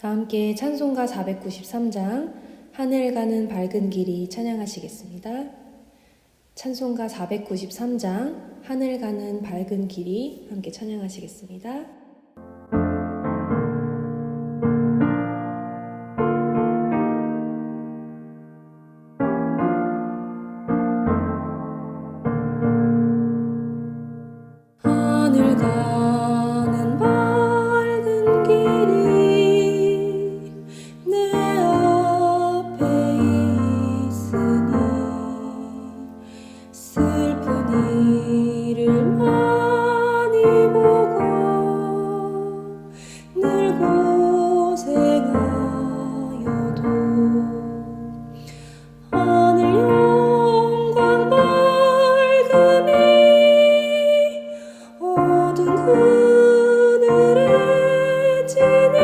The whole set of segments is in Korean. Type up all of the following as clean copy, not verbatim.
다 함께 찬송가 493장 하늘 가는 밝은 길이 찬양하시겠습니다. 찬송가 493장 하늘 가는 밝은 길이 함께 찬양하시겠습니다. 하늘 가는 밝은 길이 내 앞에 있으니 슬픈 일을 많이 보고 늘 고생하여도 하늘 영광 밝음이 어두운 그늘에 지니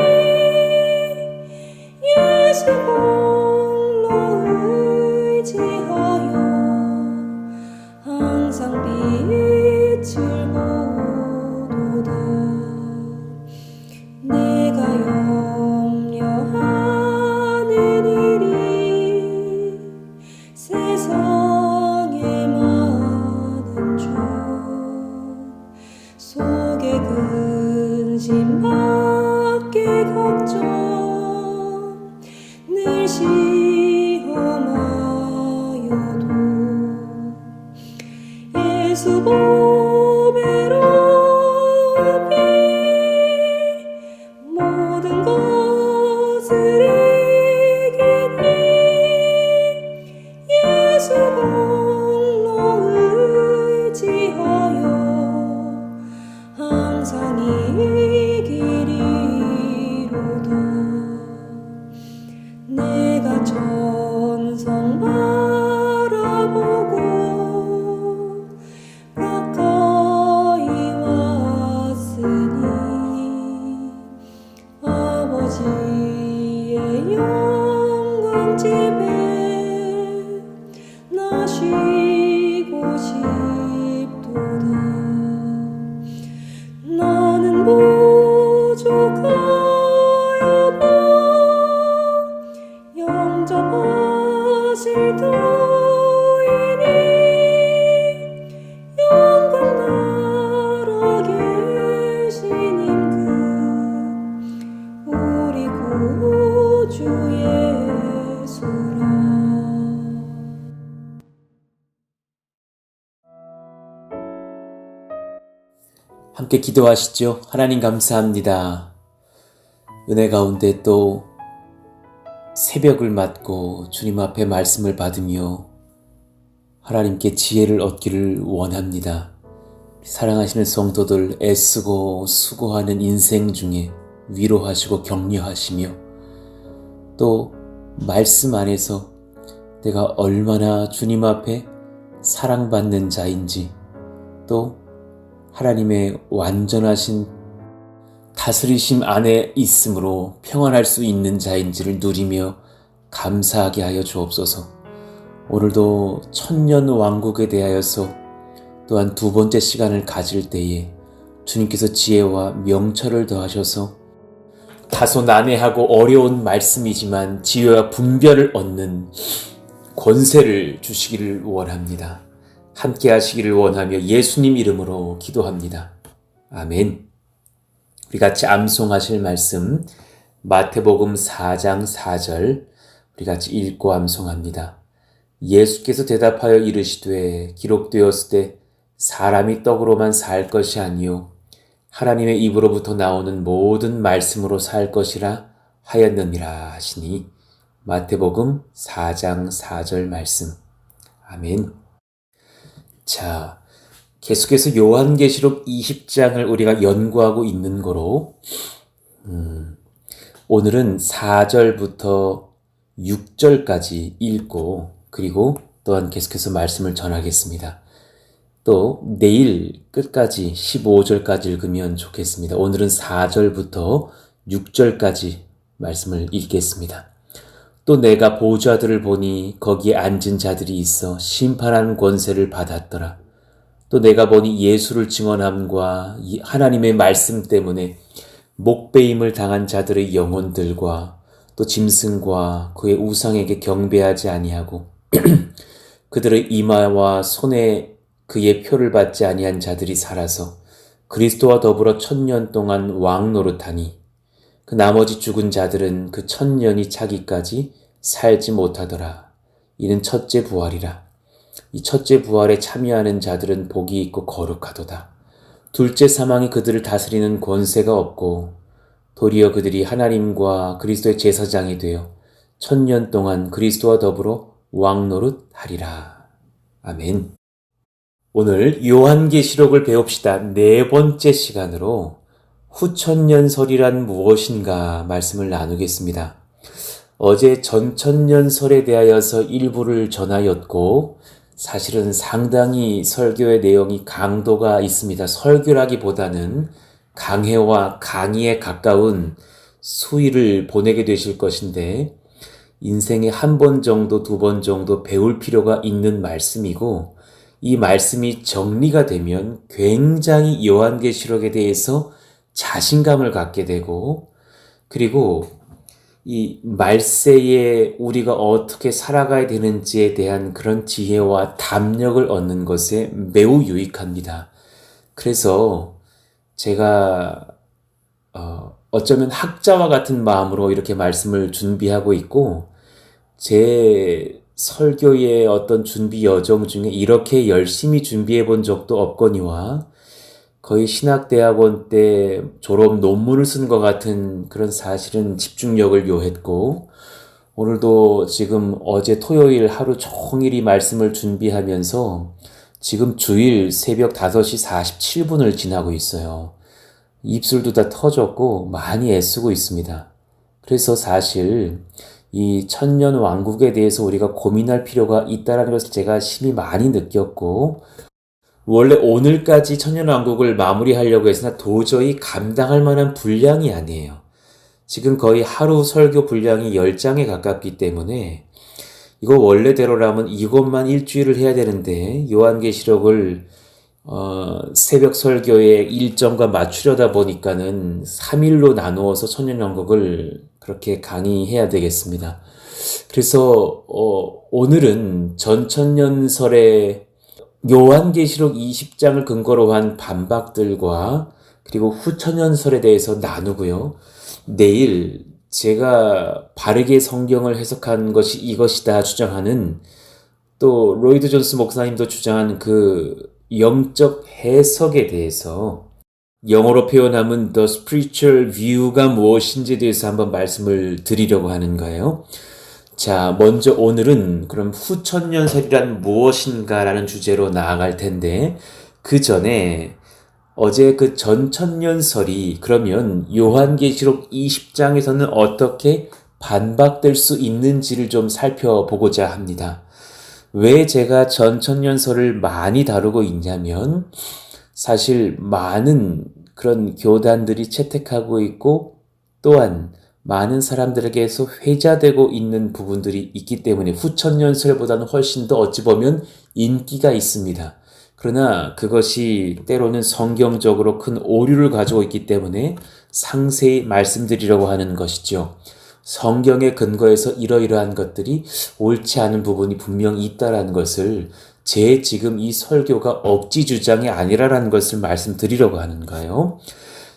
예수 공로 의지하여 항상 빛을 보도다. 내가 염려하는 일이 세상에 많은 줄 속에 근심 밖에 걱정 늘 시험하여도 예수 보배로 피 모든 것을 이기니 예수 공로 의지하여 항상 이기리로다. 내가 천성 바라보고 가까이 왔으니 아버지의 영광 집에 나 쉬고 싶도다. 나는 부족하여도 영접하실 터이니 영광 나라 계신 임금 우리 구주 예수라. 함께 기도하시죠. 하나님 감사합니다. 은혜 가운데 또 새벽을 맞고 주님 앞에 말씀을 받으며 하나님께 지혜를 얻기를 원합니다. 사랑하시는 성도들 애쓰고 수고하는 인생 중에 위로하시고 격려하시며 또 말씀 안에서 내가 얼마나 주님 앞에 사랑받는 자인지 또 하나님의 완전하신 다스리심 안에 있으므로 평안할 수 있는 자인지를 누리며 감사하게 하여 주옵소서. 오늘도 천년 왕국에 대하여서 또한 두 번째 시간을 가질 때에 주님께서 지혜와 명철을 더하셔서 다소 난해하고 어려운 말씀이지만 지혜와 분별을 얻는 권세를 주시기를 원합니다. 함께 하시기를 원하며 예수님 이름으로 기도합니다. 아멘. 우리 같이 암송하실 말씀 마태복음 4장 4절 우리 같이 읽고 암송합니다. 예수께서 대답하여 이르시되 기록되었을 때 사람이 떡으로만 살 것이 아니요 하나님의 입으로부터 나오는 모든 말씀으로 살 것이라 하였느니라 하시니 마태복음 4장 4절 말씀. 아멘. 자, 계속해서 요한계시록 20장을 우리가 연구하고 있는 거로 오늘은 4절부터 6절까지 읽고 그리고 또한 계속해서 말씀을 전하겠습니다. 또 내일 끝까지 15절까지 읽으면 좋겠습니다. 오늘은 4절부터 6절까지 말씀을 읽겠습니다. 또 내가 보좌들을 보니 거기에 앉은 자들이 있어 심판하는 권세를 받았더라. 또 내가 보니 예수를 증언함과 하나님의 말씀 때문에 목베임을 당한 자들의 영혼들과 또 짐승과 그의 우상에게 경배하지 아니하고 그들의 이마와 손에 그의 표를 받지 아니한 자들이 살아서 그리스도와 더불어 1000년 동안 왕 노릇하니 그 나머지 죽은 자들은 그 1000년이 차기까지 살지 못하더라. 이는 첫째 부활이라. 이 첫째 부활에 참여하는 자들은 복이 있고 거룩하도다. 둘째 사망이 그들을 다스리는 권세가 없고 도리어 그들이 하나님과 그리스도의 제사장이 되어 1000년 동안 그리스도와 더불어 왕노릇 하리라. 아멘. 오늘 요한계시록을 배웁시다. 네 번째 시간으로 후천년설이란 무엇인가 말씀을 나누겠습니다. 어제 전천년설에 대하여서 일부를 전하였고 사실은 상당히 설교의 내용이 강도가 있습니다. 설교라기보다는 강해와 강의에 가까운 수위를 보내게 되실 것인데 인생에 한 번 정도, 두 번 정도 배울 필요가 있는 말씀이고 이 말씀이 정리가 되면 굉장히 요한계시록에 대해서 자신감을 갖게 되고 그리고 이 말세에 우리가 어떻게 살아가야 되는지에 대한 그런 지혜와 담력을 얻는 것에 매우 유익합니다. 그래서 제가 어쩌면 학자와 같은 마음으로 이렇게 말씀을 준비하고 있고 제 설교의 어떤 준비 여정 중에 이렇게 열심히 준비해 본 적도 없거니와 거의 신학대학원 때 졸업 논문을 쓴 것 같은 그런 사실은 집중력을 요했고 오늘도 지금 어제 토요일 하루 종일이 말씀을 준비하면서 지금 주일 새벽 5시 47분을 지나고 있어요. 입술도 다 터졌고 많이 애쓰고 있습니다. 그래서 사실 이 천년 왕국에 대해서 우리가 고민할 필요가 있다는 것을 제가 심히 많이 느꼈고 원래 오늘까지 천년왕국을 마무리하려고 했으나 도저히 감당할 만한 분량이 아니에요. 지금 거의 하루 설교 분량이 10장에 가깝기 때문에 이거 원래대로라면 이것만 일주일을 해야 되는데 요한계시록을 새벽 설교의 일정과 맞추려다 보니까는 3일로 나누어서 천년왕국을 그렇게 강의해야 되겠습니다. 그래서 오늘은 전천년설의 요한계시록 20장을 근거로 한 반박들과 그리고 후천년설에 대해서 나누고요. 내일 제가 바르게 성경을 해석한 것이 이것이다 주장하는 또 로이드 존스 목사님도 주장한 그 영적 해석에 대해서 영어로 표현하면 The Spiritual View가 무엇인지에 대해서 한번 말씀을 드리려고 하는 거예요. 자, 먼저 오늘은 그럼 후천년설이란 무엇인가라는 주제로 나아갈 텐데 그 전에 어제 그 전천년설이 그러면 요한계시록 20장에서는 어떻게 반박될 수 있는지를 좀 살펴보고자 합니다. 왜 제가 전천년설을 많이 다루고 있냐면 사실 많은 그런 교단들이 채택하고 있고 또한 많은 사람들에게서 회자되고 있는 부분들이 있기 때문에 후천년설보다는 훨씬 더 어찌 보면 인기가 있습니다. 그러나 그것이 때로는 성경적으로 큰 오류를 가지고 있기 때문에 상세히 말씀드리려고 하는 것이죠. 성경에 근거해서 이러이러한 것들이 옳지 않은 부분이 분명히 있다라는 것을 제 지금 이 설교가 억지 주장이 아니라라는 것을 말씀드리려고 하는 거예요.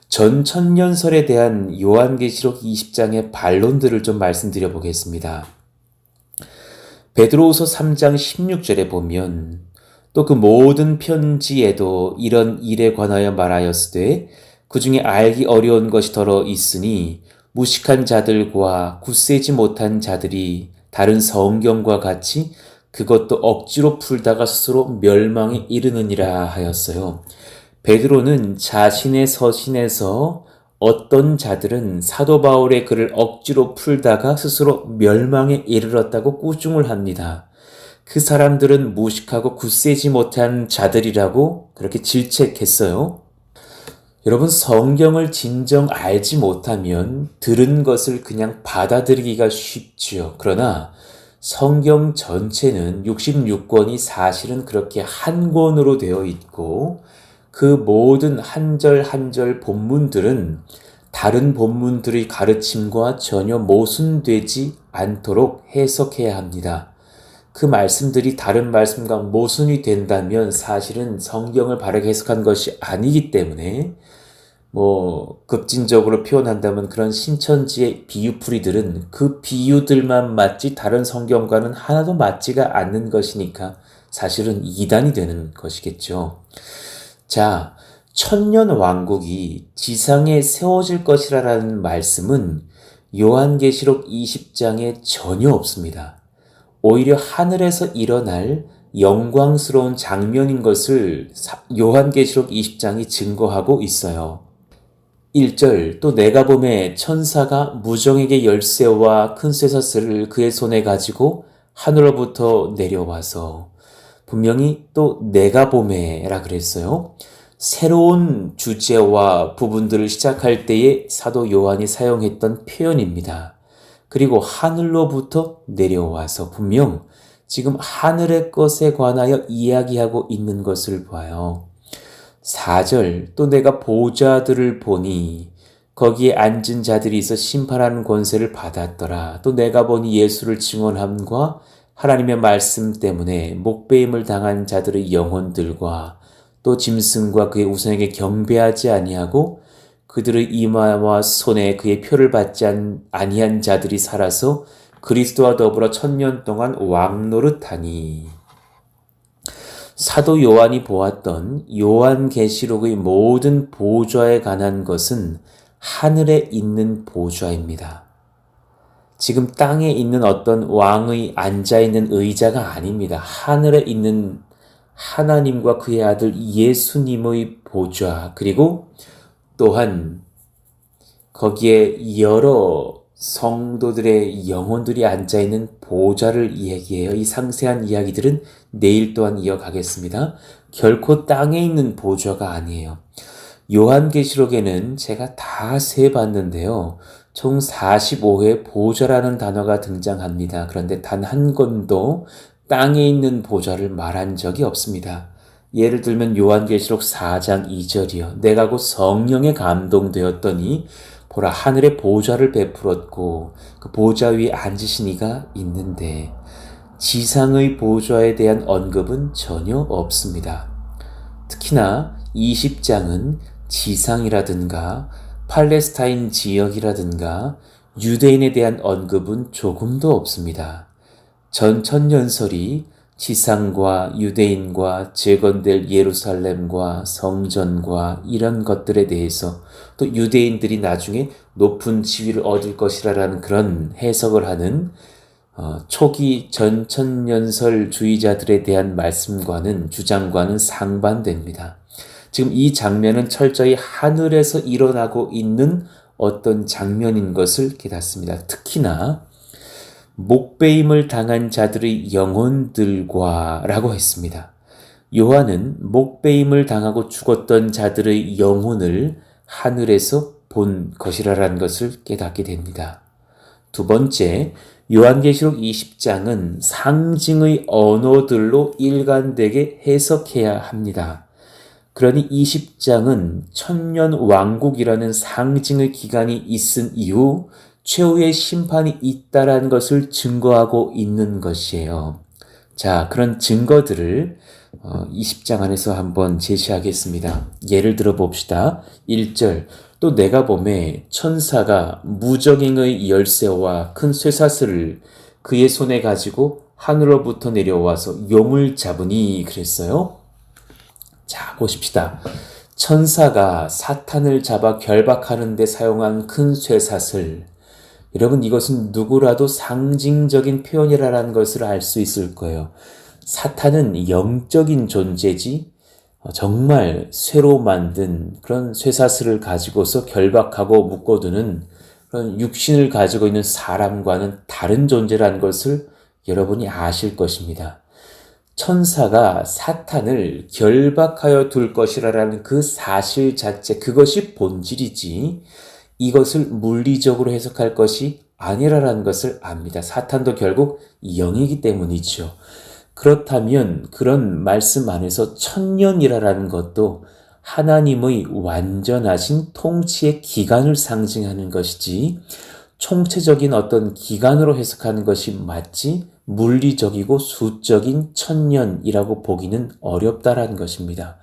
전천년설에 대한 요한계시록 20장의 반론들을 좀 말씀드려 보겠습니다. 베드로후서 3장 16절에 보면 또 그 모든 편지에도 이런 일에 관하여 말하였으되 그 중에 알기 어려운 것이 더러 있으니 무식한 자들과 굳세지 못한 자들이 다른 성경과 같이 그것도 억지로 풀다가 스스로 멸망에 이르느니라 하였어요. 베드로는 자신의 서신에서 어떤 자들은 사도 바울의 글을 억지로 풀다가 스스로 멸망에 이르렀다고 꾸중을 합니다. 그 사람들은 무식하고 굳세지 못한 자들이라고 그렇게 질책했어요. 여러분, 성경을 진정 알지 못하면 들은 것을 그냥 받아들이기가 쉽지요. 그러나 성경 전체는 66권이 사실은 그렇게 한 권으로 되어 있고 그 모든 한 절 한 절 본문들은 다른 본문들의 가르침과 전혀 모순되지 않도록 해석해야 합니다. 그 말씀들이 다른 말씀과 모순이 된다면 사실은 성경을 바르게 해석한 것이 아니기 때문에 급진적으로 표현한다면 그런 신천지의 비유풀이들은 그 비유들만 맞지 다른 성경과는 하나도 맞지가 않는 것이니까 사실은 이단이 되는 것이겠죠. 자, 천년 왕국이 지상에 세워질 것이라는 말씀은 요한계시록 20장에 전혀 없습니다. 오히려 하늘에서 일어날 영광스러운 장면인 것을 요한계시록 20장이 증거하고 있어요. 1절 또 내가 보매 천사가 무정에게 열쇠와 큰 쇠사슬을 그의 손에 가지고 하늘로부터 내려와서 분명히 또 내가 보매라 그랬어요. 새로운 주제와 부분들을 시작할 때에 사도 요한이 사용했던 표현입니다. 그리고 하늘로부터 내려와서 분명 지금 하늘의 것에 관하여 이야기하고 있는 것을 봐요. 4절 또 내가 보좌들을 보니 거기에 앉은 자들이 있어 심판하는 권세를 받았더라. 또 내가 보니 예수를 증언함과 하나님의 말씀 때문에 목배임을 당한 자들의 영혼들과 또 짐승과 그의 우상에게 경배하지 아니하고 그들의 이마와 손에 그의 표를 받지 아니한 자들이 살아서 그리스도와 더불어 1000년 동안 왕노릇하니. 사도 요한이 보았던 요한계시록의 모든 보좌에 관한 것은 하늘에 있는 보좌입니다. 지금 땅에 있는 어떤 왕의 앉아있는 의자가 아닙니다. 하늘에 있는 하나님과 그의 아들 예수님의 보좌, 그리고 또한 거기에 여러 성도들의 영혼들이 앉아있는 보좌를 이야기해요. 이 상세한 이야기들은 내일 또한 이어가겠습니다. 결코 땅에 있는 보좌가 아니에요. 요한계시록에는 제가 다 세봤는데요. 총 45회 보좌라는 단어가 등장합니다. 그런데 단 한 번도 땅에 있는 보좌를 말한 적이 없습니다. 예를 들면 요한계시록 4장 2절이요. 내가 곧 성령에 감동되었더니 보라 하늘에 보좌를 베풀었고 그 보좌 위에 앉으신 이가 있는데 지상의 보좌에 대한 언급은 전혀 없습니다. 특히나 20장은 지상이라든가 팔레스타인 지역이라든가 유대인에 대한 언급은 조금도 없습니다. 전 천년설이 지상과 유대인과 재건될 예루살렘과 성전과 이런 것들에 대해서 또 유대인들이 나중에 높은 지위를 얻을 것이라는 그런 해석을 하는 초기 전천년설 주의자들에 대한 말씀과는 주장과는 상반됩니다. 지금 이 장면은 철저히 하늘에서 일어나고 있는 어떤 장면인 것을 깨닫습니다. 특히나 목배임을 당한 자들의 영혼들과 라고 했습니다. 요한은 목배임을 당하고 죽었던 자들의 영혼을 하늘에서 본 것이라는 것을 깨닫게 됩니다. 두 번째, 요한계시록 20장은 상징의 언어들로 일관되게 해석해야 합니다. 그러니 20장은 천년 왕국이라는 상징의 기간이 있은 이후 최후의 심판이 있다라는 것을 증거하고 있는 것이에요. 자, 그런 증거들을 20장 안에서 한번 제시하겠습니다. 예를 들어 봅시다. 1절 또 내가 보매 천사가 무적행의 열쇠와 큰 쇠사슬을 그의 손에 가지고 하늘로부터 내려와서 용을 잡으니 그랬어요. 자, 보십시다. 천사가 사탄을 잡아 결박하는 데 사용한 큰 쇠사슬. 여러분, 이것은 누구라도 상징적인 표현이라는 것을 알 수 있을 거예요. 사탄은 영적인 존재지 정말 쇠로 만든 그런 쇠사슬을 가지고서 결박하고 묶어두는 그런 육신을 가지고 있는 사람과는 다른 존재라는 것을 여러분이 아실 것입니다. 천사가 사탄을 결박하여 둘 것이라는 그 사실 자체, 그것이 본질이지 이것을 물리적으로 해석할 것이 아니라는 것을 압니다. 사탄도 결국 영이기 때문이죠. 그렇다면 그런 말씀 안에서 천년이라는 것도 하나님의 완전하신 통치의 기간을 상징하는 것이지 총체적인 어떤 기간으로 해석하는 것이 맞지 물리적이고 수적인 천년이라고 보기는 어렵다라는 것입니다.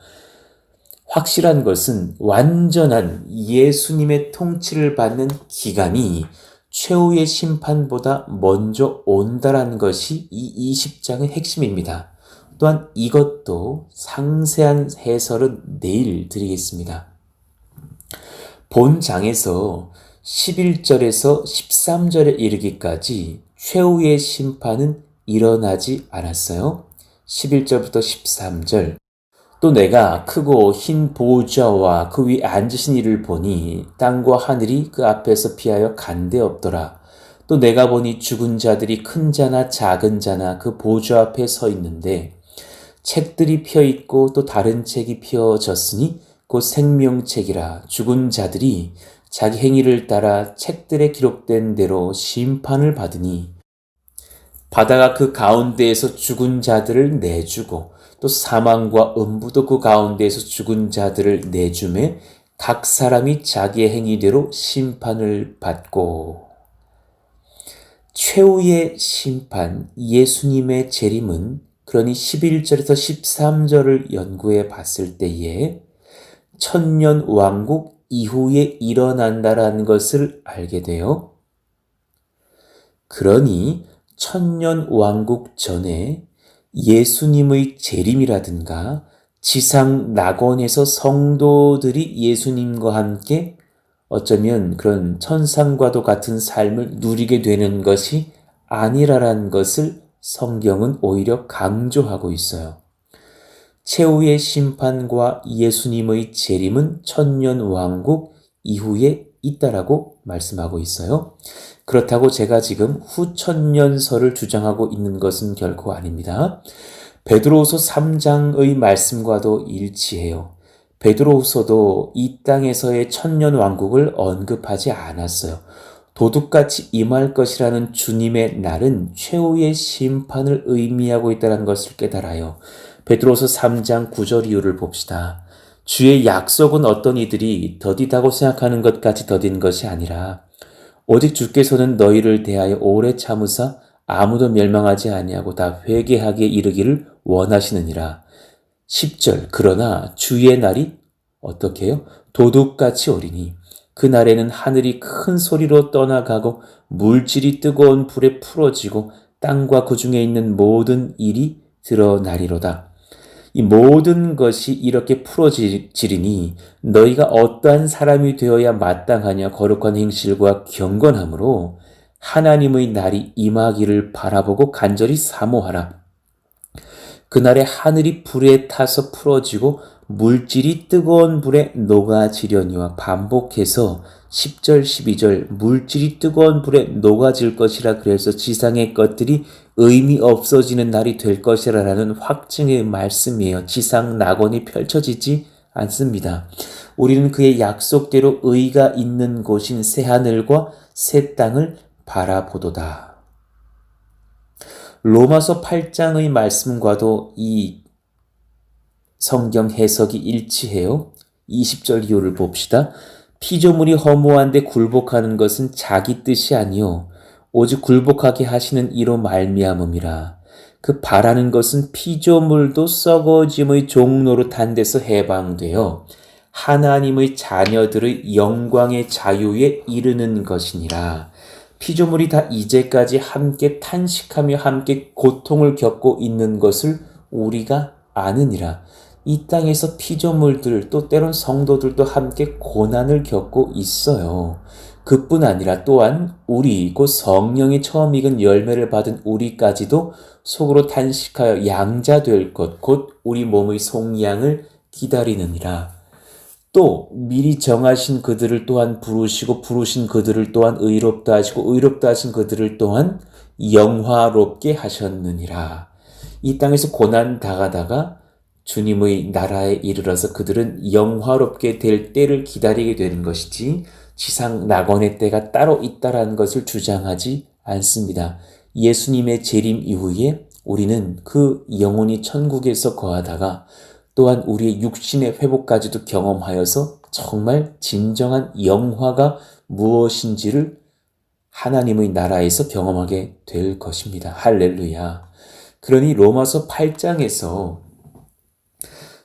확실한 것은 완전한 예수님의 통치를 받는 기간이 최후의 심판보다 먼저 온다라는 것이 이 20장의 핵심입니다. 또한 이것도 상세한 해설은 내일 드리겠습니다. 본 장에서 11절에서 13절에 이르기까지 최후의 심판은 일어나지 않았어요. 11절부터 13절. 또 내가 크고 흰 보좌와 그 위에 앉으신 이를 보니 땅과 하늘이 그 앞에서 피하여 간데 없더라. 또 내가 보니 죽은 자들이 큰 자나 작은 자나 그 보좌 앞에 서 있는데 책들이 펴 있고 또 다른 책이 펴졌으니 곧 생명책이라. 죽은 자들이 자기 행위를 따라 책들에 기록된 대로 심판을 받으니 바다가 그 가운데에서 죽은 자들을 내주고 또 사망과 음부도 그 가운데에서 죽은 자들을 내주매 각 사람이 자기의 행위대로 심판을 받고. 최후의 심판, 예수님의 재림은 그러니 11절에서 13절을 연구해 봤을 때에 천년 왕국 이후에 일어난다라는 것을 알게 돼요. 그러니 천년 왕국 전에 예수님의 재림이라든가 지상 낙원에서 성도들이 예수님과 함께 어쩌면 그런 천상과도 같은 삶을 누리게 되는 것이 아니라는 것을 성경은 오히려 강조하고 있어요. 최후의 심판과 예수님의 재림은 천년 왕국 이후에 있다라고 말씀하고 있어요. 그렇다고 제가 지금 후천년설을 주장하고 있는 것은 결코 아닙니다. 베드로후서 3장의 말씀과도 일치해요. 베드로후서도 이 땅에서의 천년 왕국을 언급하지 않았어요. 도둑같이 임할 것이라는 주님의 날은 최후의 심판을 의미하고 있다는 것을 깨달아요. 베드로후서 3장 9절 이유를 봅시다. 주의 약속은 어떤 이들이 더디다고 생각하는 것까지 더딘 것이 아니라 오직 주께서는 너희를 대하여 오래 참으사 아무도 멸망하지 아니하고 다 회개하기에 이르기를 원하시느니라. 10절. 그러나 주의 날이 어떻게 해요? 도둑같이 오리니 그날에는 하늘이 큰 소리로 떠나가고 물질이 뜨거운 불에 풀어지고 땅과 그 중에 있는 모든 일이 드러나리로다. 이 모든 것이 이렇게 풀어지리니 너희가 어떠한 사람이 되어야 마땅하냐. 거룩한 행실과 경건함으로 하나님의 날이 임하기를 바라보고 간절히 사모하라. 그날에 하늘이 불에 타서 풀어지고 물질이 뜨거운 불에 녹아지려니와. 반복해서 10절 12절 물질이 뜨거운 불에 녹아질 것이라 그래서 지상의 것들이 의미 없어지는 날이 될 것이라는 확증의 말씀이에요. 지상 낙원이 펼쳐지지 않습니다. 우리는 그의 약속대로 의가 있는 곳인 새하늘과 새 땅을 바라보도다. 로마서 8장의 말씀과도 이 성경 해석이 일치해요. 20절 이유를 봅시다. 피조물이 허무한데 굴복하는 것은 자기 뜻이 아니요 오직 굴복하게 하시는 이로 말미암음이라. 그 바라는 것은 피조물도 썩어짐의 종로로 탄 데서 해방되어 하나님의 자녀들의 영광의 자유에 이르는 것이니라. 피조물이 다 이제까지 함께 탄식하며 함께 고통을 겪고 있는 것을 우리가 아느니라. 이 땅에서 피조물들 또 때론 성도들도 함께 고난을 겪고 있어요. 그뿐 아니라 또한 우리 곧 성령이 처음 익은 열매를 받은 우리까지도 속으로 탄식하여 양자될 것 곧 우리 몸의 속량을 기다리느니라. 또 미리 정하신 그들을 또한 부르시고 부르신 그들을 또한 의롭다 하시고 의롭다 하신 그들을 또한 영화롭게 하셨느니라. 이 땅에서 고난 당하다가 주님의 나라에 이르러서 그들은 영화롭게 될 때를 기다리게 되는 것이지 지상 낙원의 때가 따로 있다라는 것을 주장하지 않습니다. 예수님의 재림 이후에 우리는 그 영혼이 천국에서 거하다가 또한 우리의 육신의 회복까지도 경험하여서 정말 진정한 영화가 무엇인지를 하나님의 나라에서 경험하게 될 것입니다. 할렐루야. 그러니 로마서 8장에서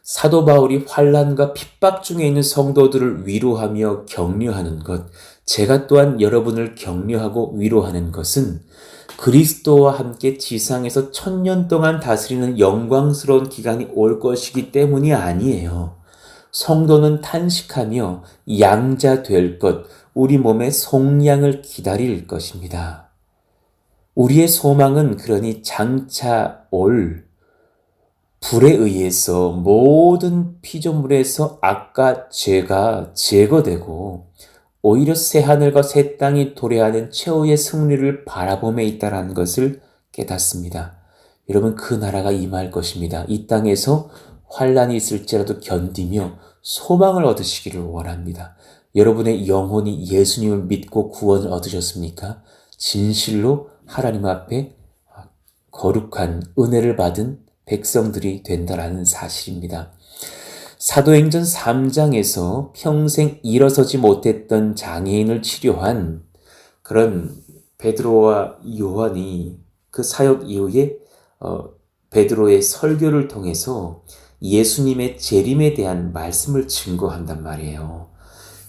사도 바울이 환난과 핍박 중에 있는 성도들을 위로하며 격려하는 것, 제가 또한 여러분을 격려하고 위로하는 것은 그리스도와 함께 지상에서 1000년 동안 다스리는 영광스러운 기간이 올 것이기 때문이 아니에요. 성도는 탄식하며 양자 될 것, 우리 몸의 속량을 기다릴 것입니다. 우리의 소망은 그러니 장차 올 불에 의해서 모든 피조물에서 악과 죄가 제거되고 오히려 새하늘과 새 땅이 도래하는 최후의 승리를 바라봄에 있다는 것을 깨닫습니다. 여러분, 그 나라가 임할 것입니다. 이 땅에서 환란이 있을지라도 견디며 소망을 얻으시기를 원합니다. 여러분의 영혼이 예수님을 믿고 구원을 얻으셨습니까? 진실로 하나님 앞에 거룩한 은혜를 받은 백성들이 된다라는 사실입니다. 사도행전 3장에서 평생 일어서지 못했던 장애인을 치료한 그런 베드로와 요한이 그 사역 이후에 베드로의 설교를 통해서 예수님의 재림에 대한 말씀을 증거한단 말이에요.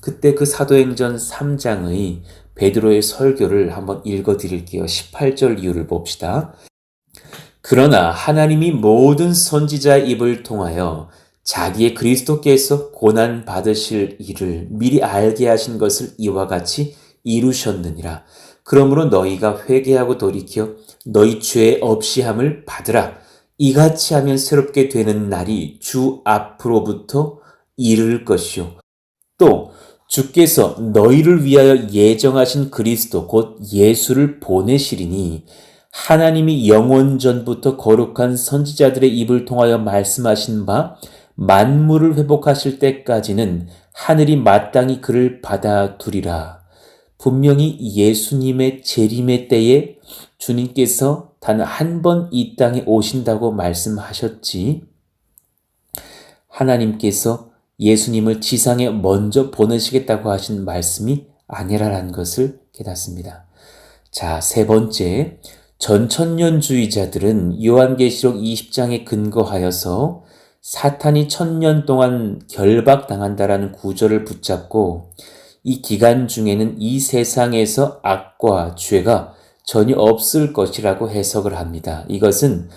그때 그 사도행전 3장의 베드로의 설교를 한번 읽어드릴게요. 18절 이후를 봅시다. 그러나 하나님이 모든 선지자의 입을 통하여 자기의 그리스도께서 고난 받으실 일을 미리 알게 하신 것을 이와 같이 이루셨느니라. 그러므로 너희가 회개하고 돌이켜 너희 죄 없이 함을 받으라. 이같이 하면 새롭게 되는 날이 주 앞으로부터 이를 것이요. 또 주께서 너희를 위하여 예정하신 그리스도 곧 예수를 보내시리니 하나님이 영원 전부터 거룩한 선지자들의 입을 통하여 말씀하신 바 만물을 회복하실 때까지는 하늘이 마땅히 그를 받아두리라. 분명히 예수님의 재림의 때에 주님께서 단 한 번 이 땅에 오신다고 말씀하셨지, 하나님께서 예수님을 지상에 먼저 보내시겠다고 하신 말씀이 아니라는 것을 깨닫습니다. 자, 세 번째, 전천년주의자들은 요한계시록 20장에 근거하여서 사탄이 1000년 동안 결박당한다라는 구절을 붙잡고 이 기간 중에는 이 세상에서 악과 죄가 전혀 없을 것이라고 해석을 합니다. 이것은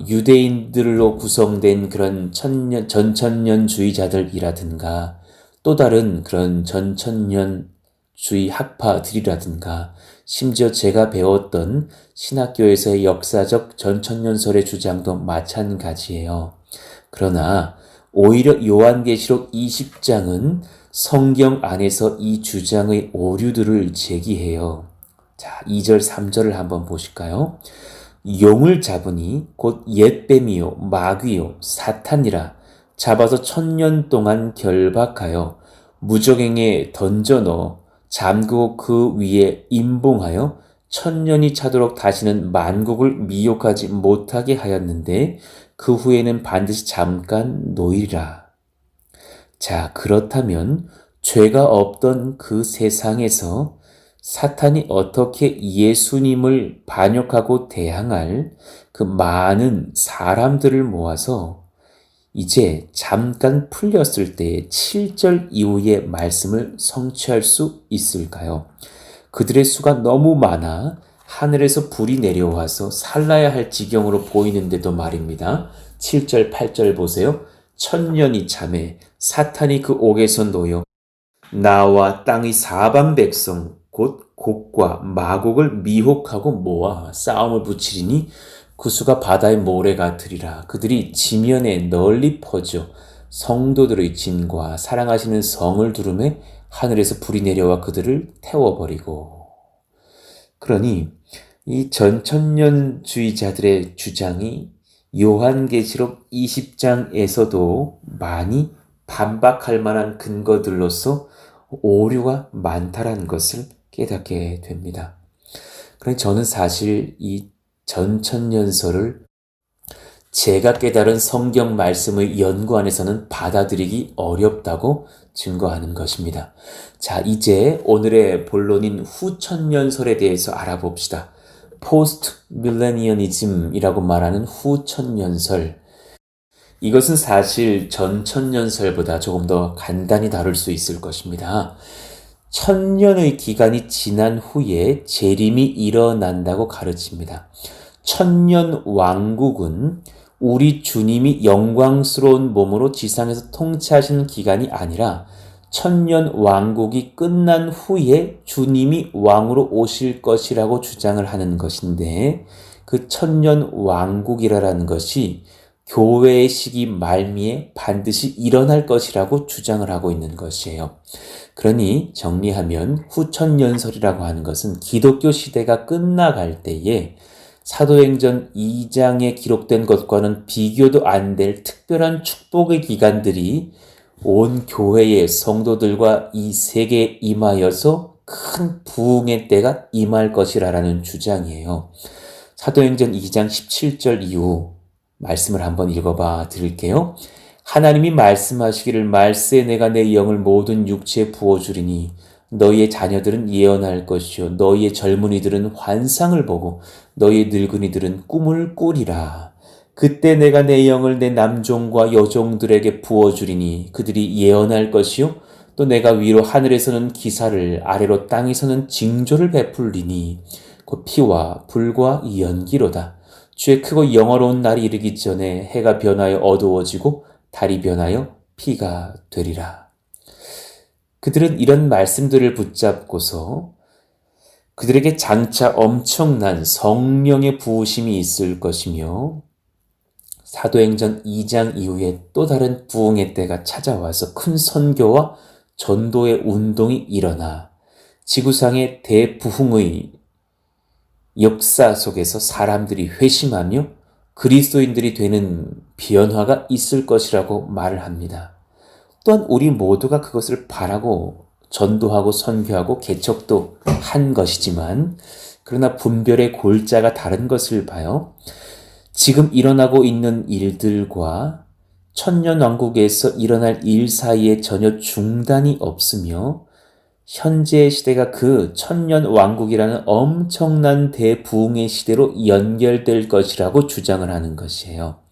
유대인들로 구성된 그런 전천년주의자들이라든가 또 다른 그런 전천년주의 학파들이라든가 심지어 제가 배웠던 신학교에서의 역사적 전천년설의 주장도 마찬가지예요. 그러나 오히려 요한계시록 20장은 성경 안에서 이 주장의 오류들을 제기해요. 자, 2절, 3절을 한번 보실까요? 용을 잡으니 곧 옛뱀이요 마귀요 사탄이라 잡아서 1000년 동안 결박하여 무저갱에 던져 넣어 잠그고 그 위에 임봉하여 1000년이 차도록 다시는 만국을 미혹하지 못하게 하였는데 그 후에는 반드시 잠깐 놓이리라. 자, 그렇다면 죄가 없던 그 세상에서 사탄이 어떻게 예수님을 반역하고 대항할 그 많은 사람들을 모아서 이제 잠깐 풀렸을 때의 7절 이후의 말씀을 성취할 수 있을까요? 그들의 수가 너무 많아 하늘에서 불이 내려와서 살라야 할 지경으로 보이는데도 말입니다. 7절, 8절 보세요. 1000년이 참에 사탄이 그 옥에서 놓여 나와 땅의 사방 백성 곧 곡과 마곡을 미혹하고 모아 싸움을 붙이리니 그 수가 바다의 모래 같으리라. 그들이 지면에 널리 퍼져 성도들의 진과 사랑하시는 성을 두르매 하늘에서 불이 내려와 그들을 태워버리고. 그러니 이 전천년주의자들의 주장이 요한계시록 20장에서도 많이 반박할 만한 근거들로서 오류가 많다라는 것을 깨닫게 됩니다. 그러니 저는 사실 이 전천년설을 제가 깨달은 성경 말씀의 연구 안에서는 받아들이기 어렵다고 증거하는 것입니다. 자, 이제 오늘의 본론인 후천년설에 대해서 알아봅시다. 포스트 밀레니언이즘이라고 말하는 후천년설. 이것은 사실 전천년설보다 조금 더 간단히 다룰 수 있을 것입니다. 천년의 기간이 지난 후에 재림이 일어난다고 가르칩니다. 천년 왕국은 우리 주님이 영광스러운 몸으로 지상에서 통치하시는 기간이 아니라 천년 왕국이 끝난 후에 주님이 왕으로 오실 것이라고 주장을 하는 것인데, 그 천년 왕국이라는 것이 교회의 시기 말미에 반드시 일어날 것이라고 주장을 하고 있는 것이에요. 그러니 정리하면 후천년설이라고 하는 것은 기독교 시대가 끝나갈 때에 사도행전 2장에 기록된 것과는 비교도 안 될 특별한 축복의 기간들이 온 교회의 성도들과 이 세계에 임하여서 큰 부흥의 때가 임할 것이라는 주장이에요. 사도행전 2장 17절 이후 말씀을 한번 읽어봐 드릴게요. 하나님이 말씀하시기를 말세에 내가 내 영을 모든 육체에 부어주리니 너희의 자녀들은 예언할 것이요 너희의 젊은이들은 환상을 보고 너희의 늙은이들은 꿈을 꾸리라. 그때 내가 내 영을 내 남종과 여종들에게 부어주리니 그들이 예언할 것이요 또 내가 위로 하늘에서는 기사를 아래로 땅에서는 징조를 베풀리니 곧 피와 불과 연기로다. 주의 크고 영화로운 날이 이르기 전에 해가 변하여 어두워지고 달이 변하여 피가 되리라. 그들은 이런 말씀들을 붙잡고서 그들에게 장차 엄청난 성령의 부으심이 있을 것이며 사도행전 2장 이후에 또 다른 부흥의 때가 찾아와서 큰 선교와 전도의 운동이 일어나 지구상의 대부흥의 역사 속에서 사람들이 회심하며 그리스도인들이 되는 변화가 있을 것이라고 말을 합니다. 또한 우리 모두가 그것을 바라고 전도하고 선교하고 개척도 한 것이지만 그러나 분별의 골자가 다른 것을 봐요. 지금 일어나고 있는 일들과 천년왕국에서 일어날 일 사이에 전혀 중단이 없으며 현재의 시대가 그 천년왕국이라는 엄청난 대부흥의 시대로 연결될 것이라고 주장을 하는 것이에요.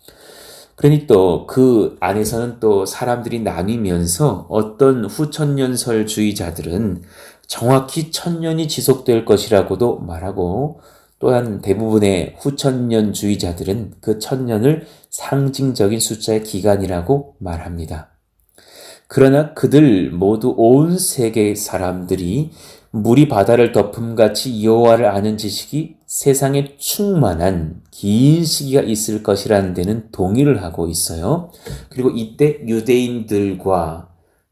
그러니 또 그 안에서는 또 사람들이 나뉘면서 어떤 후천년설주의자들은 정확히 천년이 지속될 것이라고도 말하고 또한 대부분의 후천년주의자들은 그 천년을 상징적인 숫자의 기간이라고 말합니다. 그러나 그들 모두 온 세계 사람들이 물이 바다를 덮음같이 여호와를 아는 지식이 세상에 충만한 긴 시기가 있을 것이라는 데는 동의를 하고 있어요. 그리고 이때 유대인들과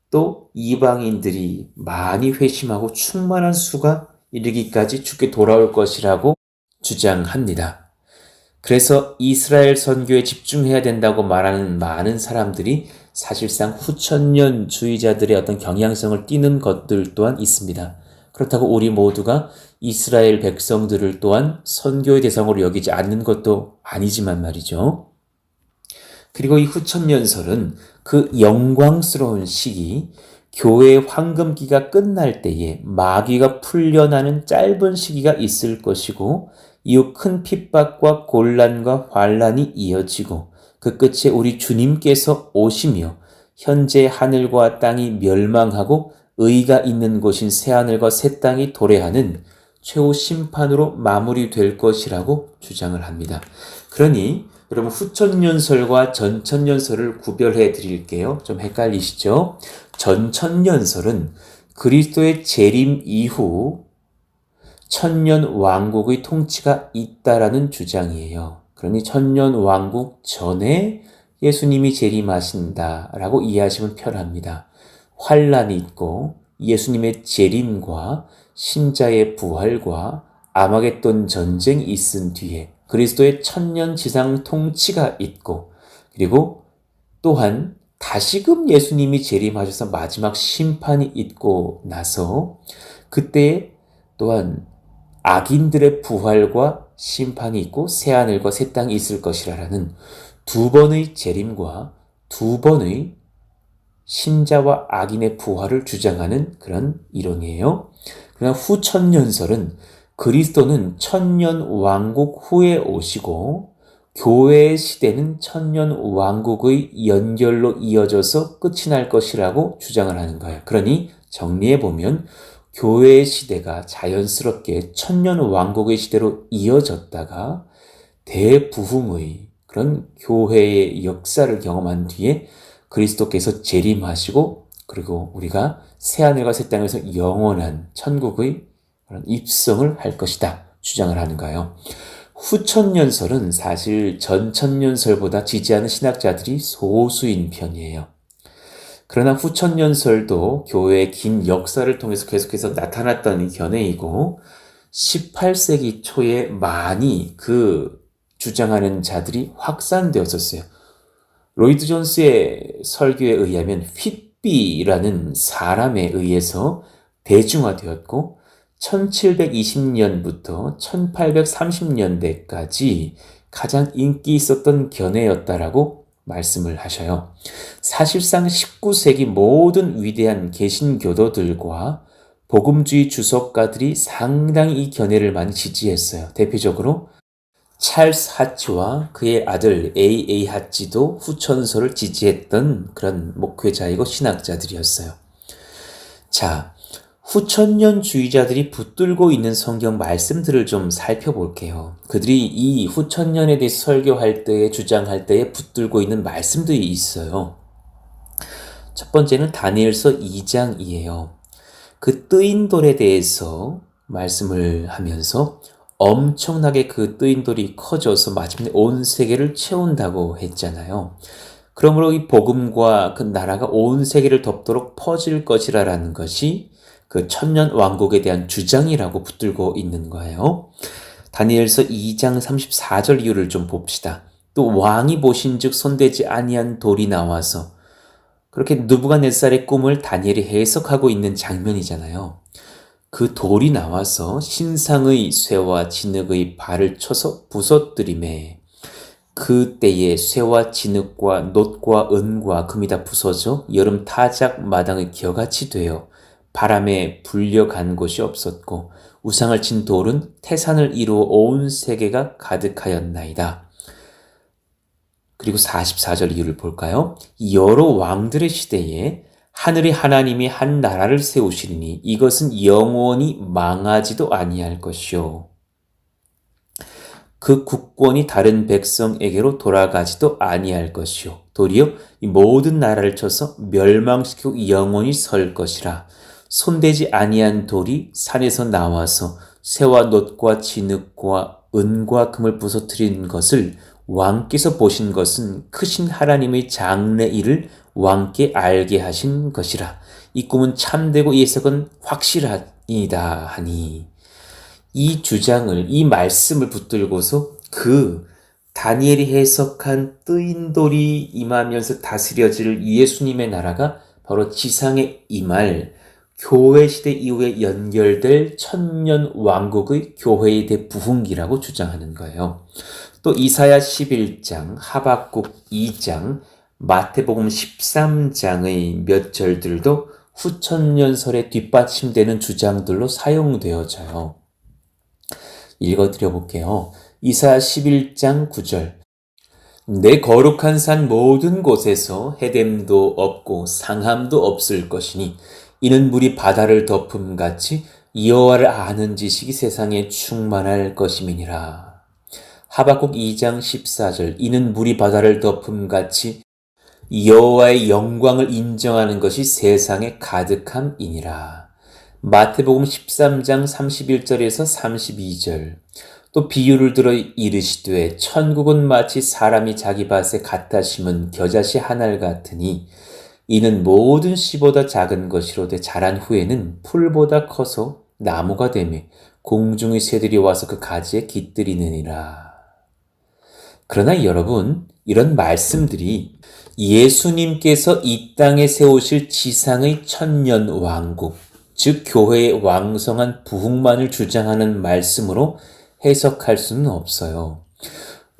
또 이방인들이 많이 회심하고 충만한 수가 이르기까지 주께 돌아올 것이라고 주장합니다. 그래서 이스라엘 선교에 집중해야 된다고 말하는 많은 사람들이 사실상 후천년주의자들의 어떤 경향성을 띠는 것들 또한 있습니다. 그렇다고 우리 모두가 이스라엘 백성들을 또한 선교의 대상으로 여기지 않는 것도 아니지만 말이죠. 그리고 이 후천년설은 그 영광스러운 시기, 교회의 황금기가 끝날 때에 마귀가 풀려나는 짧은 시기가 있을 것이고 이후 큰 핍박과 곤란과 환란이 이어지고 그 끝에 우리 주님께서 오시며 현재 하늘과 땅이 멸망하고 의가 있는 곳인 새하늘과 새 땅이 도래하는 최후 심판으로 마무리될 것이라고 주장을 합니다. 그러니 여러분 후천년설과 전천년설을 구별해 드릴게요. 좀 헷갈리시죠? 전천년설은 그리스도의 재림 이후 천년 왕국의 통치가 있다라는 주장이에요. 그러니 천년 왕국 전에 예수님이 재림하신다라고 이해하시면 편합니다. 환란이 있고 예수님의 재림과 신자의 부활과 아마겟돈 전쟁이 있은 뒤에 그리스도의 천년 지상 통치가 있고 그리고 또한 다시금 예수님이 재림하셔서 마지막 심판이 있고 나서 그때 또한 악인들의 부활과 심판이 있고 새하늘과 새 땅이 있을 것이라는 두 번의 재림과 두 번의 신자와 악인의 부활을 주장하는 그런 이론이에요. 그러나 후천년설은 그리스도는 천년 왕국 후에 오시고 교회의 시대는 천년 왕국의 연결로 이어져서 끝이 날 것이라고 주장을 하는 거예요. 그러니 정리해보면 교회의 시대가 자연스럽게 천년 왕국의 시대로 이어졌다가 대부흥의 그런 교회의 역사를 경험한 뒤에 그리스도께서 재림하시고 그리고 우리가 새하늘과 새 땅에서 영원한 천국의 그런 입성을 할 것이다 주장을 하는 거예요. 후천년설은 사실 전천년설보다 지지하는 신학자들이 소수인 편이에요. 그러나 후천년설도 교회의 긴 역사를 통해서 계속해서 나타났던 견해이고 18세기 초에 많이 그 주장하는 자들이 확산되었었어요. 로이드 존스의 설교에 의하면 휘비라는 사람에 의해서 대중화되었고 1720년부터 1830년대까지 가장 인기 있었던 견해였다라고 말씀을 하셔요. 사실상 19세기 모든 위대한 개신교도들과 복음주의 주석가들이 상당히 이 견해를 많이 지지했어요. 대표적으로 찰스 하치와 그의 아들 A.A. 하치도 후천설을 지지했던 그런 목회자이고 신학자들이었어요. 자, 후천년주의자들이 붙들고 있는 성경 말씀들을 좀 살펴볼게요. 그들이 이 후천년에 대해 설교할 때에 주장할 때에 붙들고 있는 말씀들이 있어요. 첫 번째는 다니엘서 2장이에요. 그 뜨인 돌에 대해서 말씀을 하면서 엄청나게 그 뜨인 돌이 커져서 마침내 온 세계를 채운다고 했잖아요. 그러므로 이 복음과 그 나라가 온 세계를 덮도록 퍼질 것이라는 것이 그 천년 왕국에 대한 주장이라고 붙들고 있는 거예요. 다니엘서 2장 34절 이유를 좀 봅시다. 또 왕이 보신즉 손대지 아니한 돌이 나와서 그렇게 느부갓네살의 꿈을 다니엘이 해석하고 있는 장면이잖아요. 그 돌이 나와서 신상의 쇠와 진흙의 발을 쳐서 부서뜨리매 그때에 쇠와 진흙과 놋과 은과 금이 다 부서져 여름 타작 마당의 겨같이 되어 바람에 불려간 곳이 없었고 우상을 친 돌은 태산을 이루어 온 세계가 가득하였나이다. 그리고 44절 이유를 볼까요? 여러 왕들의 시대에 하늘의 하나님이 한 나라를 세우시리니 이것은 영원히 망하지도 아니할 것이요. 그 국권이 다른 백성에게로 돌아가지도 아니할 것이요. 도리어 이 모든 나라를 쳐서 멸망시키고 영원히 설 것이라. 손대지 아니한 돌이 산에서 나와서 쇠와 놋과 진흙과 은과 금을 부서뜨린 것을 왕께서 보신 것은 크신 하나님의 장래일을 왕께 알게 하신 것이라. 이 꿈은 참되고 이 해석은 확실하니다 하니 이 주장을 이 말씀을 붙들고서 그 다니엘이 해석한 뜨인 돌이 임하면서 다스려질 예수님의 나라가 바로 지상에 임할 교회 시대 이후에 연결될 천년 왕국의 교회의 대부흥기라고 주장하는 거예요. 또 이사야 11장, 하박국 2장, 마태복음 13장의 몇 절들도 후천년설에 뒷받침되는 주장들로 사용되어져요. 읽어드려볼게요. 이사야 11장 9절 내 거룩한 산 모든 곳에서 해됨도 없고 상함도 없을 것이니 이는 물이 바다를 덮음같이 여호와를 아는 지식이 세상에 충만할 것임이니라. 하박국 2장 14절 이는 물이 바다를 덮음같이 여호와의 영광을 인정하는 것이 세상에 가득함이니라. 마태복음 13장 31절에서 32절 또 비유를 들어 이르시되 천국은 마치 사람이 자기 밭에 갖다 심은 겨자씨 한 알 같으니 이는 모든 씨보다 작은 것이로되 자란 후에는 풀보다 커서 나무가 되며 공중의 새들이 와서 그 가지에 깃들이느니라. 그러나 여러분, 이런 말씀들이 예수님께서 이 땅에 세우실 지상의 천년 왕국, 즉 교회의 왕성한 부흥만을 주장하는 말씀으로 해석할 수는 없어요.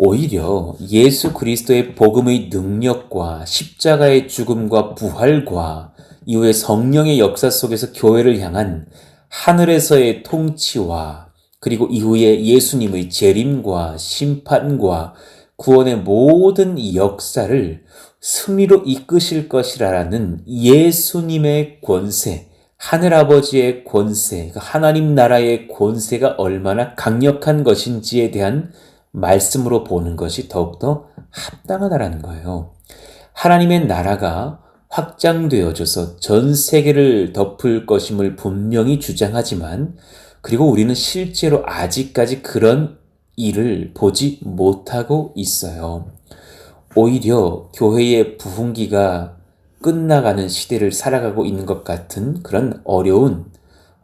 오히려 예수 그리스도의 복음의 능력과 십자가의 죽음과 부활과 이후에 성령의 역사 속에서 교회를 향한 하늘에서의 통치와 그리고 이후에 예수님의 재림과 심판과 구원의 모든 이 역사를 승리로 이끄실 것이라는 예수님의 권세, 하늘아버지의 권세, 하나님 나라의 권세가 얼마나 강력한 것인지에 대한 말씀으로 보는 것이 더욱더 합당하다라는 거예요. 하나님의 나라가 확장되어져서 전 세계를 덮을 것임을 분명히 주장하지만 그리고 우리는 실제로 아직까지 그런 일을 보지 못하고 있어요. 오히려 교회의 부흥기가 끝나가는 시대를 살아가고 있는 것 같은 그런 어려운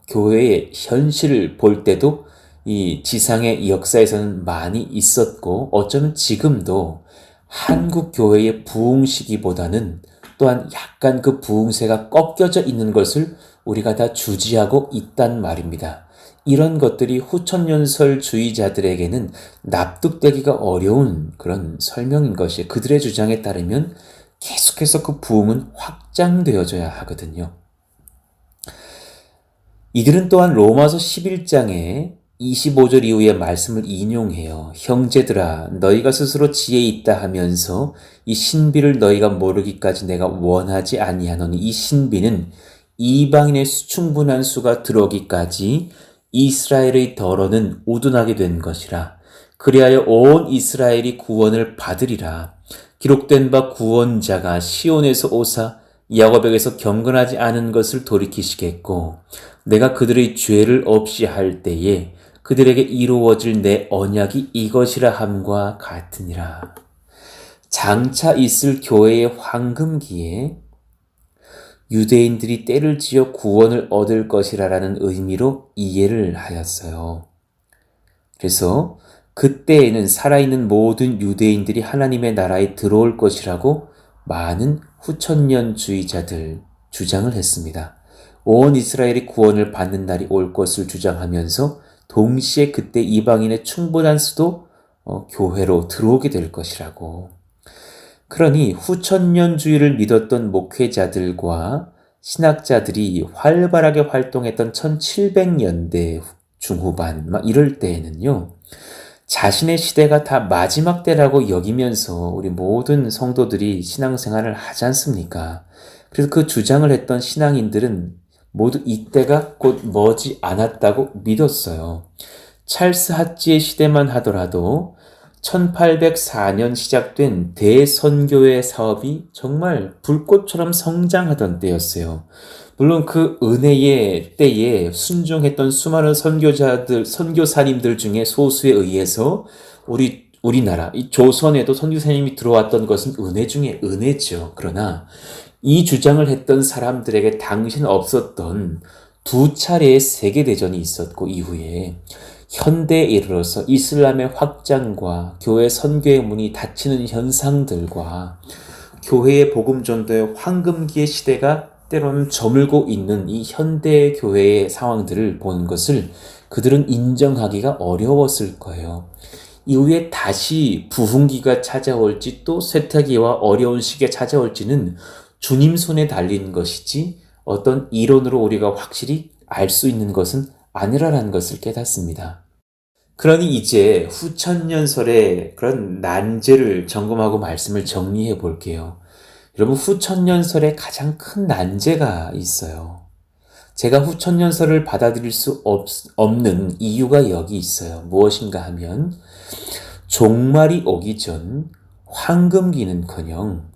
교회의 현실을 볼 때도 이 지상의 역사에서는 많이 있었고 어쩌면 지금도 한국 교회의 부흥 시기보다는 또한 약간 그 부흥세가 꺾여져 있는 것을 우리가 다 주지하고 있단 말입니다. 이런 것들이 후천년설주의자들에게는 납득되기가 어려운 그런 설명인 것이 그들의 주장에 따르면 계속해서 그 부흥은 확장되어져야 하거든요. 이들은 또한 로마서 11장에 25절 이후의 말씀을 인용해요. 형제들아 너희가 스스로 지혜 있다 하면서 이 신비를 너희가 모르기까지 내가 원하지 아니하노니 이 신비는 이방인의 충분한 수가 들어오기까지 이스라엘의 덜어는 우둔하게 된 것이라. 그리하여 온 이스라엘이 구원을 받으리라. 기록된 바 구원자가 시온에서 오사 야곱에게서 경건하지 않은 것을 돌이키시겠고 내가 그들의 죄를 없이 할 때에 그들에게 이루어질 내 언약이 이것이라 함과 같으니라. 장차 있을 교회의 황금기에 유대인들이 때를 지어 구원을 얻을 것이라는 의미로 이해를 하였어요. 그래서 그때에는 살아있는 모든 유대인들이 하나님의 나라에 들어올 것이라고 많은 후천년주의자들 주장을 했습니다. 온 이스라엘이 구원을 받는 날이 올 것을 주장하면서 동시에 그때 이방인의 충분한 수도 교회로 들어오게 될 것이라고. 그러니 후천년주의를 믿었던 목회자들과 신학자들이 활발하게 활동했던 1700년대 중후반 이럴 때에는요. 자신의 시대가 다 마지막 때라고 여기면서 우리 모든 성도들이 신앙생활을 하지 않습니까? 그래서 그 주장을 했던 신앙인들은 모두 이때가 곧 머지 않았다고 믿었어요. 찰스 핫지의 시대만 하더라도 1804년 시작된 대선교회 사업이 정말 불꽃처럼 성장하던 때였어요. 물론 그 은혜의 때에 순종했던 수많은 선교사님들 중에 소수에 의해서 우리나라, 이 조선에도 선교사님이 들어왔던 것은 은혜 중에 은혜죠. 그러나 이 주장을 했던 사람들에게 당시는 없었던 두 차례의 세계대전이 있었고 이후에 현대에 이르러서 이슬람의 확장과 교회 선교의 문이 닫히는 현상들과 교회의 복음 전도의 황금기의 시대가 때로는 저물고 있는 이 현대 교회의 상황들을 보는 것을 그들은 인정하기가 어려웠을 거예요. 이후에 다시 부흥기가 찾아올지 또 쇠퇴기와 어려운 시기가 찾아올지는 주님 손에 달린 것이지 어떤 이론으로 우리가 확실히 알 수 있는 것은 아니라는 것을 깨닫습니다. 그러니 이제 후천년설의 그런 난제를 점검하고 말씀을 정리해 볼게요. 여러분, 후천년설에 가장 큰 난제가 있어요. 제가 후천년설을 받아들일 수 없는 이유가 여기 있어요. 무엇인가 하면 종말이 오기 전 황금기는커녕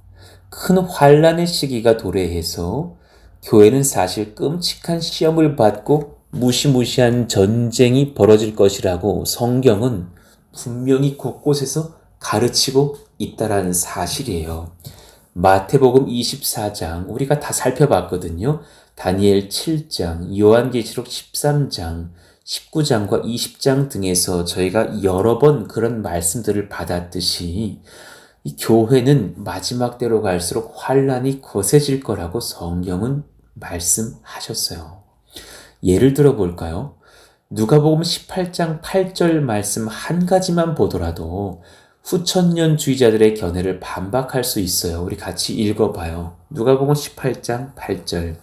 큰 환란의 시기가 도래해서 교회는 사실 끔찍한 시험을 받고 무시무시한 전쟁이 벌어질 것이라고 성경은 분명히 곳곳에서 가르치고 있다라는 사실이에요. 마태복음 24장 우리가 다 살펴봤거든요. 다니엘 7장, 요한계시록 13장, 19장과 20장 등에서 저희가 여러 번 그런 말씀들을 받았듯이 이 교회는 마지막 때로 갈수록 환란이 거세질 거라고 성경은 말씀하셨어요. 예를 들어 볼까요? 누가복음 18장 8절 말씀 한 가지만 보더라도 후천년주의자들의 견해를 반박할 수 있어요. 우리 같이 읽어봐요. 누가복음 18장 8절.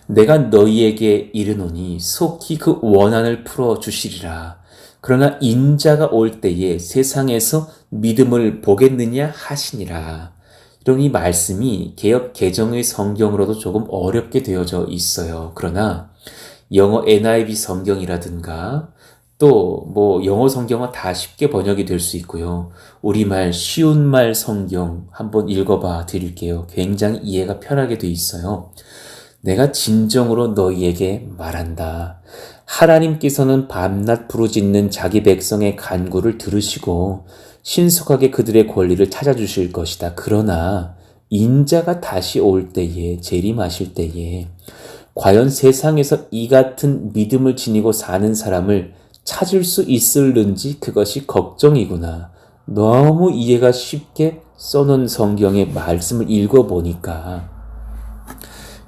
내가 너희에게 이르노니 속히 그 원한을 풀어 주시리라. 그러나 인자가 올 때에 세상에서 믿음을 보겠느냐 하시니라. 이런 이 말씀이 개역 개정의 성경으로도 조금 어렵게 되어져 있어요. 그러나 영어 NIV 성경이라든가 또 영어 성경은 다 쉽게 번역이 될 수 있고요. 우리말 쉬운 말 성경 한번 읽어봐 드릴게요. 굉장히 이해가 편하게 돼 있어요. 내가 진정으로 너희에게 말한다. 하나님께서는 밤낮 부르짖는 자기 백성의 간구를 들으시고 신속하게 그들의 권리를 찾아주실 것이다. 그러나 인자가 다시 올 때에, 재림하실 때에 과연 세상에서 이 같은 믿음을 지니고 사는 사람을 찾을 수 있을는지 그것이 걱정이구나. 너무 이해가 쉽게 써놓은 성경의 말씀을 읽어보니까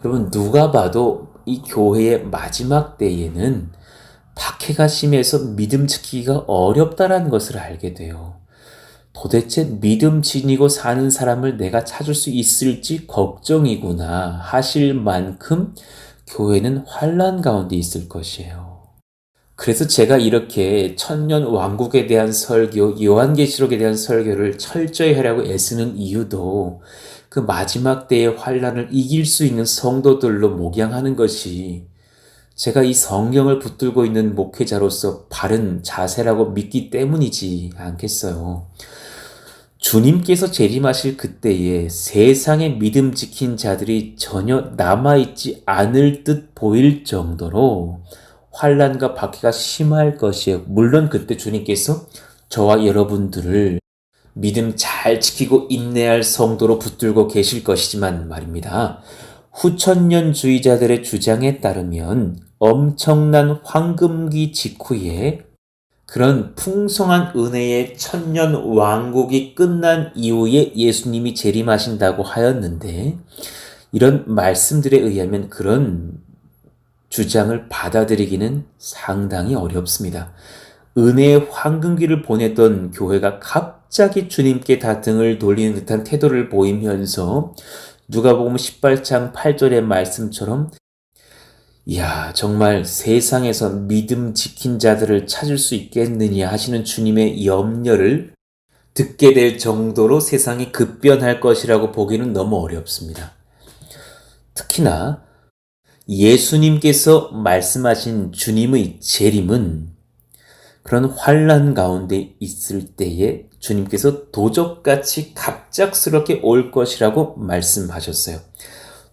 여러분 누가 봐도 이 교회의 마지막 때에는 박해가 심해서 믿음 지키기가 어렵다라는 것을 알게 돼요. 도대체 믿음 지니고 사는 사람을 내가 찾을 수 있을지 걱정이구나 하실 만큼 교회는 환난 가운데 있을 것이에요. 그래서 제가 이렇게 천년 왕국에 대한 설교, 요한계시록에 대한 설교를 철저히 하려고 애쓰는 이유도 그 마지막 때의 환난을 이길 수 있는 성도들로 목양하는 것이 제가 이 성경을 붙들고 있는 목회자로서 바른 자세라고 믿기 때문이지 않겠어요. 주님께서 재림하실 그때에 세상의 믿음 지킨 자들이 전혀 남아있지 않을 듯 보일 정도로 환난과 박해가 심할 것이에요. 물론 그때 주님께서 저와 여러분들을 믿음 잘 지키고 인내할 성도로 붙들고 계실 것이지만 말입니다. 후천년주의자들의 주장에 따르면 엄청난 황금기 직후에 그런 풍성한 은혜의 천년 왕국이 끝난 이후에 예수님이 재림하신다고 하였는데 이런 말씀들에 의하면 그런 주장을 받아들이기는 상당히 어렵습니다. 은혜의 황금기를 보내던 교회가 갑자기 주님께 다 등을 돌리는 듯한 태도를 보이면서 누가복음 18장 8절의 말씀처럼 이야 정말 세상에서 믿음 지킨 자들을 찾을 수 있겠느냐 하시는 주님의 염려를 듣게 될 정도로 세상이 급변할 것이라고 보기는 너무 어렵습니다. 특히나 예수님께서 말씀하신 주님의 재림은 그런 환난 가운데 있을 때에 주님께서 도적같이 갑작스럽게 올 것이라고 말씀하셨어요.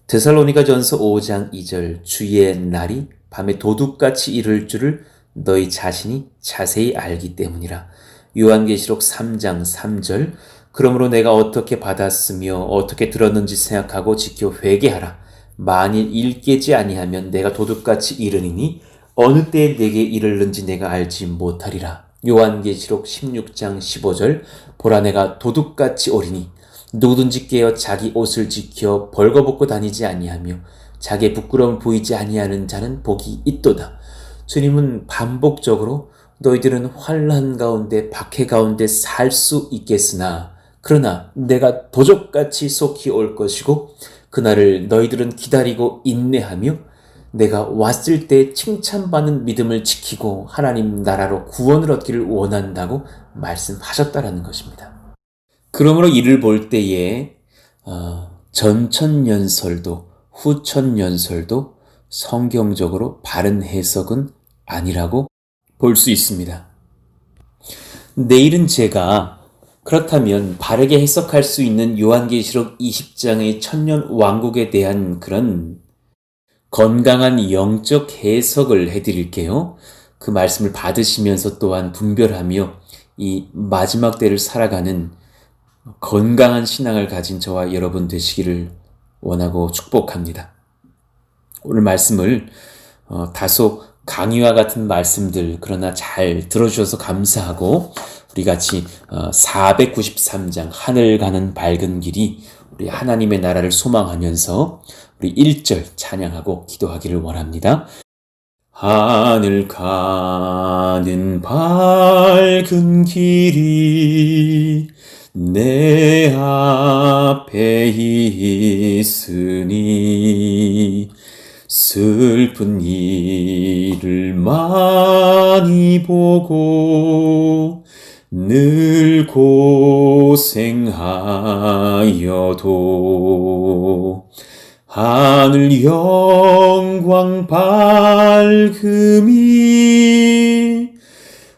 데살로니가전서 5장 2절 주의 날이 밤에 도둑같이 이를 줄을 너희 자신이 자세히 알기 때문이라. 요한계시록 3장 3절 그러므로 내가 어떻게 받았으며 어떻게 들었는지 생각하고 지켜 회개하라. 만일 일깨지 아니하면 내가 도둑같이 이르니니 어느 때에 내게 이르는지 내가 알지 못하리라. 요한계시록 16장 15절 보라 내가 도둑같이 오리니 누구든지 깨어 자기 옷을 지켜 벌거벗고 다니지 아니하며 자기의 부끄러움을 보이지 아니하는 자는 복이 있도다. 주님은 반복적으로 너희들은 환난 가운데 박해 가운데 살 수 있겠으나 그러나 내가 도적같이 속히 올 것이고 그날을 너희들은 기다리고 인내하며 내가 왔을 때 칭찬받는 믿음을 지키고 하나님 나라로 구원을 얻기를 원한다고 말씀하셨다라는 것입니다. 그러므로 이를 볼 때에 전천년설도 후천년설도 성경적으로 바른 해석은 아니라고 볼 수 있습니다. 내일은 제가 그렇다면 바르게 해석할 수 있는 요한계시록 20장의 천년 왕국에 대한 그런 건강한 영적 해석을 해드릴게요. 그 말씀을 받으시면서 또한 분별하며 이 마지막 때를 살아가는 건강한 신앙을 가진 저와 여러분 되시기를 원하고 축복합니다. 오늘 말씀을 다소 강의와 같은 말씀들 그러나 잘 들어주셔서 감사하고 우리 같이 493장 하늘 가는 밝은 길이 우리 하나님의 나라를 소망하면서 우리 1절 찬양하고 기도하기를 원합니다. 하늘 가는 밝은 길이 내 앞에 있으니 슬픈 일을 많이 보고 늘 고생하여도 하늘 영광 밝음이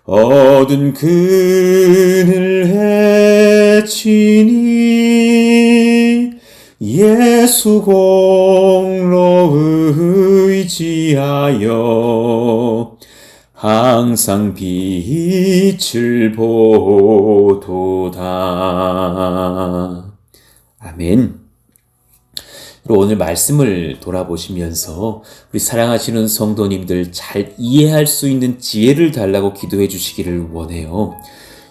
어두운 그늘 헤치니 예수 공로 의지하여 항상 빛을 보도다. 아멘. 그리고 오늘 말씀을 돌아보시면서 우리 사랑하시는 성도님들 잘 이해할 수 있는 지혜를 달라고 기도해 주시기를 원해요.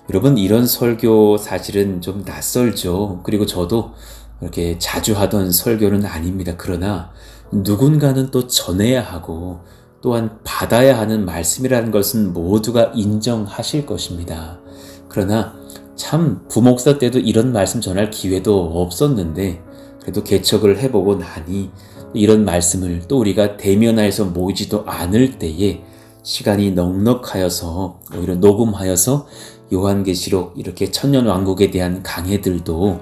여러분, 이런 설교 사실은 좀 낯설죠. 그리고 저도 이렇게 자주 하던 설교는 아닙니다. 그러나 누군가는 또 전해야 하고 또한 받아야 하는 말씀이라는 것은 모두가 인정하실 것입니다. 그러나 참 부목사 때도 이런 말씀 전할 기회도 없었는데 그래도 개척을 해보고 나니 이런 말씀을 또 우리가 대면하여서 모이지도 않을 때에 시간이 넉넉하여서 오히려 녹음하여서 요한계시록 이렇게 천년왕국에 대한 강해들도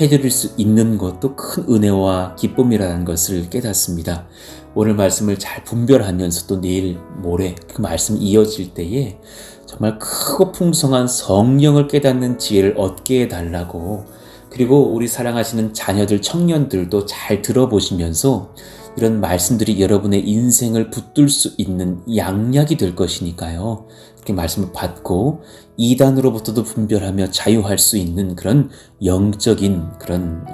해드릴 수 있는 것도 큰 은혜와 기쁨이라는 것을 깨닫습니다. 오늘 말씀을 잘 분별하면서 또 내일 모레 그 말씀 이어질 때에 정말 크고 풍성한 성령을 깨닫는 지혜를 얻게 해달라고, 그리고 우리 사랑하시는 자녀들, 청년들도 잘 들어보시면서 이런 말씀들이 여러분의 인생을 붙들 수 있는 양약이 될 것이니까요. 이렇게 말씀을 받고 이단으로부터도 분별하며 자유할 수 있는 그런 영적인 그런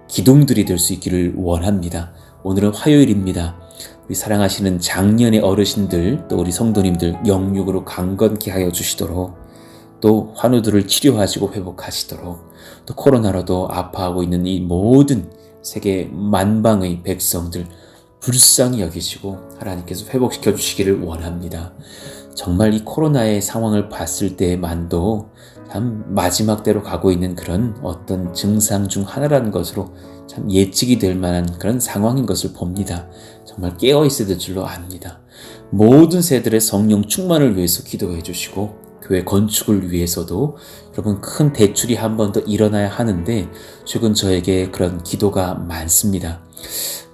기둥들이 될 수 있기를 원합니다. 오늘은 화요일입니다. 우리 사랑하시는 장년의 어르신들, 또 우리 성도님들 영육으로 강건케 하여 주시도록, 또 환우들을 치료하시고 회복하시도록, 또 코로나로도 아파하고 있는 이 모든 세계 만방의 백성들 불쌍히 여기시고 하나님께서 회복시켜 주시기를 원합니다. 정말 이 코로나의 상황을 봤을 때만도 참 마지막 때로 가고 있는 그런 어떤 증상 중 하나라는 것으로 참 예측이 될 만한 그런 상황인 것을 봅니다. 정말 깨어 있어야 될 줄로 압니다. 모든 세대의 성령 충만을 위해서 기도해 주시고, 교회 건축을 위해서도 여러분 큰 대출이 한 번 더 일어나야 하는데 최근 저에게 그런 기도가 많습니다.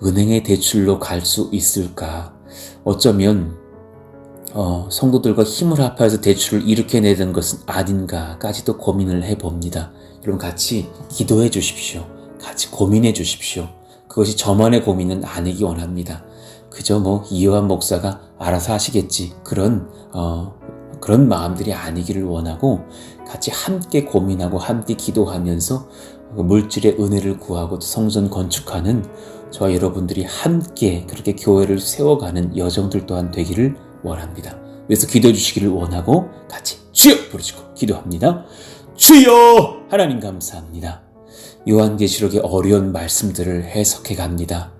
은행의 대출로 갈 수 있을까? 어쩌면 성도들과 힘을 합하여서 대출을 일으켜내던 것은 아닌가까지도 고민을 해봅니다. 여러분 같이 기도해 주십시오. 같이 고민해 주십시오. 그것이 저만의 고민은 아니기 원합니다. 그저 이요한 목사가 알아서 하시겠지, 그런 마음들이 아니기를 원하고, 같이 함께 고민하고 함께 기도하면서 물질의 은혜를 구하고 성전 건축하는 저와 여러분들이 함께 그렇게 교회를 세워가는 여정들 또한 되기를 원합니다. 그래서 기도해 주시기를 원하고 같이 주여 부르시고 기도합니다. 주여! 하나님 감사합니다. 요한계시록의 어려운 말씀들을 해석해 갑니다.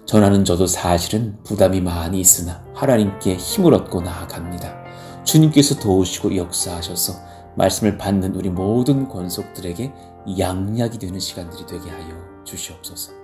전하는 저도 사실은 부담이 많이 있으나 하나님께 힘을 얻고 나아갑니다. 주님께서 도우시고 역사하셔서 말씀을 받는 우리 모든 권속들에게 양약이 되는 시간들이 되게 하여 주시옵소서.